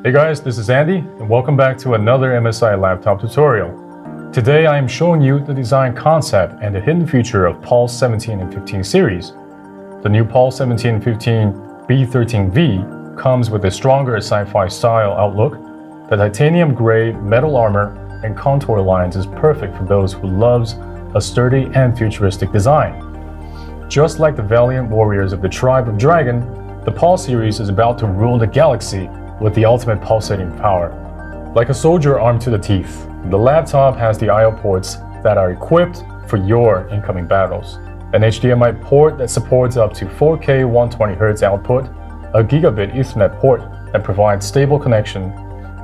Hey guys, this is Andy, and welcome back to another MSI laptop tutorial. Today I am showing you the design concept and the hidden feature of Pulse 17 and 15 series. The new Pulse 17 and 15 B13V comes with a stronger sci-fi style outlook. The titanium gray metal armor and contour lines is perfect for those who loves a sturdy and futuristic design. Just like the valiant warriors of the tribe of Dragon, the Pulse series is about to rule the galaxy with the ultimate pulsating power. Like a soldier armed to the teeth, the laptop has the I/O ports that are equipped for your incoming battles. An HDMI port that supports up to 4K 120Hz output, a gigabit Ethernet port that provides stable connection,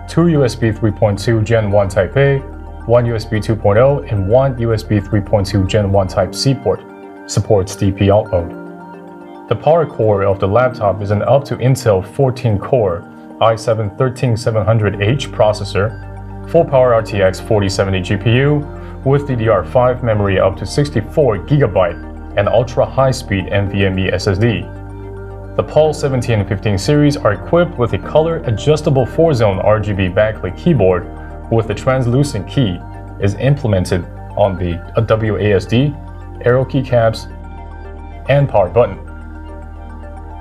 2 USB 3.2 Gen 1 Type A, 1 USB 2.0, and 1 USB 3.2 Gen 1 Type C port, supports DP alt mode. The power core of the laptop is an up to Intel 14-core i7-13700H processor, full power RTX 4070 GPU with DDR5 memory up to 64GB, and ultra high-speed NVMe SSD. The Pulse 17 and 15 series are equipped with a color-adjustable 4-zone RGB backlit keyboard with the translucent key is implemented on the WASD, arrow keycaps, and power button.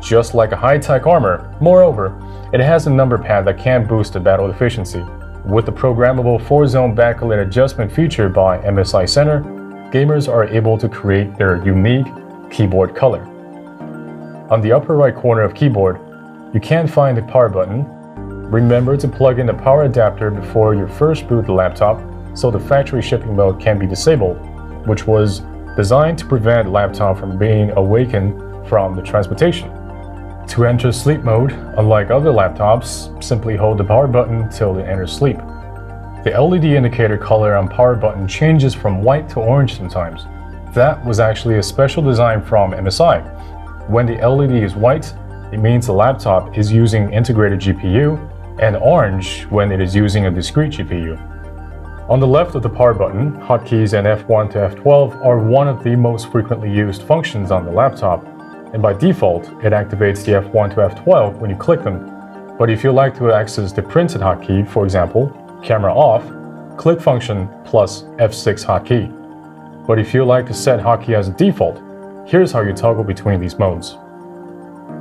Just like a high-tech armor, moreover, it has a number pad that can boost the battle efficiency. With the programmable 4-zone backlit adjustment feature by MSI Center, gamers are able to create their unique keyboard color. On the upper right corner of keyboard, you can find the power button. Remember to plug in the power adapter before you first boot the laptop so the factory shipping mode can be disabled, which was designed to prevent the laptop from being awakened from the transportation. To enter sleep mode, unlike other laptops, simply hold the power button till it enters sleep. The LED indicator color on power button changes from white to orange sometimes. That was actually a special design from MSI. When the LED is white, it means the laptop is using integrated GPU, and orange when it is using a discrete GPU. On the left of the power button, hotkeys and F1 to F12 are one of the most frequently used functions on the laptop, and by default, it activates the F1 to F12 when you click them. But if you like to access the printed hotkey, for example, camera off, click function plus F6 hotkey. But if you like to set hotkey as a default, here's how you toggle between these modes.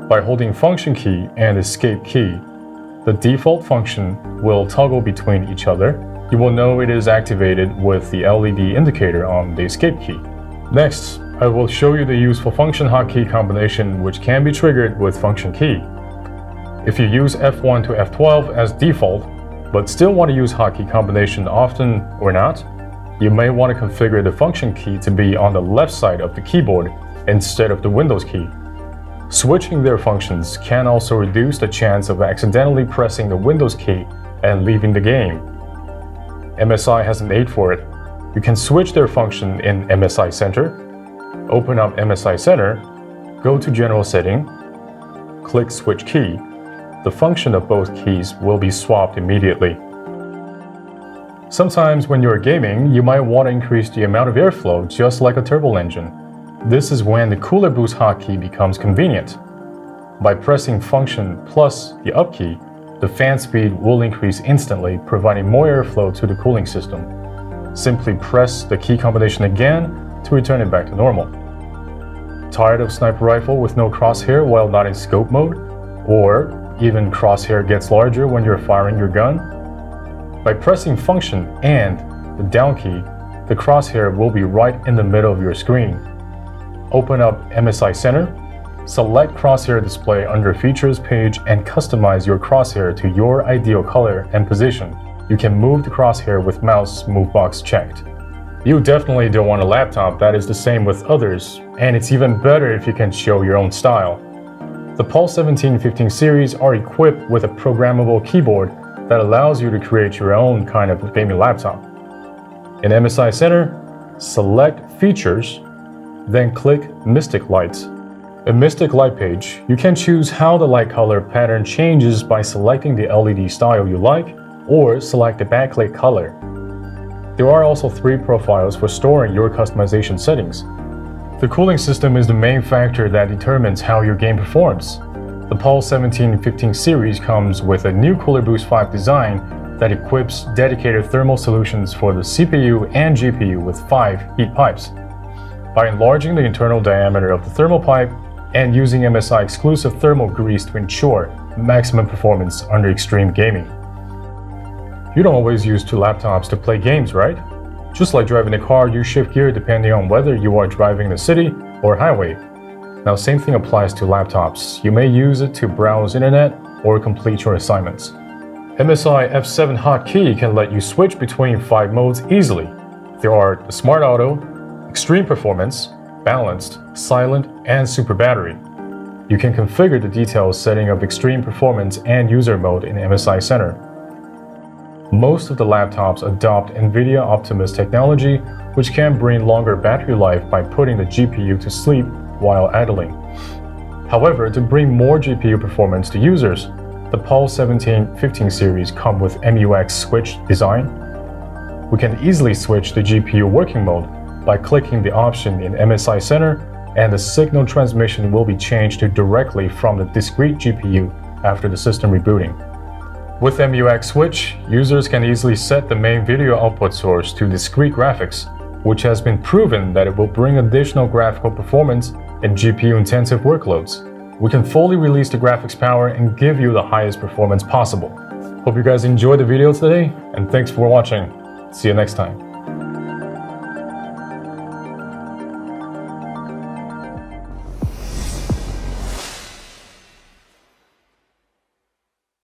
By holding function key and escape key, the default function will toggle between each other. You will know it is activated with the LED indicator on the escape key. Next, I will show you the useful function hotkey combination which can be triggered with function key. If you use F1 to F12 as default, but still want to use hotkey combination often or not, you may want to configure the function key to be on the left side of the keyboard instead of the Windows key. Switching their functions can also reduce the chance of accidentally pressing the Windows key and leaving the game. MSI has an aid for it. You can switch their function in MSI Center, open up MSI Center, go to General Setting, click Switch Key. The function of both keys will be swapped immediately. Sometimes when you're gaming, you might want to increase the amount of airflow just like a turbo engine. This is when the Cooler Boost hotkey becomes convenient. By pressing function plus the up key, the fan speed will increase instantly, providing more airflow to the cooling system. Simply press the key combination again to return it back to normal. Tired of sniper rifle with no crosshair while not in scope mode? Or even crosshair gets larger when you're firing your gun? By pressing function and the down key, the crosshair will be right in the middle of your screen. Open up MSI Center, select crosshair display under features page and customize your crosshair to your ideal color and position. You can move the crosshair with mouse move box checked. You definitely don't want a laptop that is the same with others, and it's even better if you can show your own style. The Pulse 17 and 15 series are equipped with a programmable keyboard that allows you to create your own kind of gaming laptop. In MSI Center, select Features, then click Mystic Lights. In Mystic Light page, you can choose how the light color pattern changes by selecting the LED style you like, or select the backlit color. There are also 3 profiles for storing your customization settings. The cooling system is the main factor that determines how your game performs. The PAL 1715 series comes with a new Cooler Boost 5 design that equips dedicated thermal solutions for the CPU and GPU with 5 heat pipes. By enlarging the internal diameter of the thermal pipe and using MSI exclusive thermal grease to ensure maximum performance under extreme gaming. You don't always use two laptops to play games, right? Just like driving a car, you shift gear depending on whether you are driving in the city or highway. Now, same thing applies to laptops. You may use it to browse internet or complete your assignments. MSI F7 hotkey can let you switch between 5 modes easily. There are the Smart Auto, Extreme Performance, Balanced, Silent, and Super Battery. You can configure the details setting up Extreme Performance and User Mode in MSI Center. Most of the laptops adopt NVIDIA Optimus technology, which can bring longer battery life by putting the GPU to sleep while idling. However, to bring more GPU performance to users, the PAL 1715 series come with MUX switch design. We can easily switch the GPU working mode by clicking the option in MSI Center, and the signal transmission will be changed to directly from the discrete GPU after the system rebooting. With MUX switch, users can easily set the main video output source to discrete graphics, which has been proven that it will bring additional graphical performance in GPU-intensive workloads. We can fully release the graphics power and give you the highest performance possible. Hope you guys enjoyed the video today, and thanks for watching. See you next time.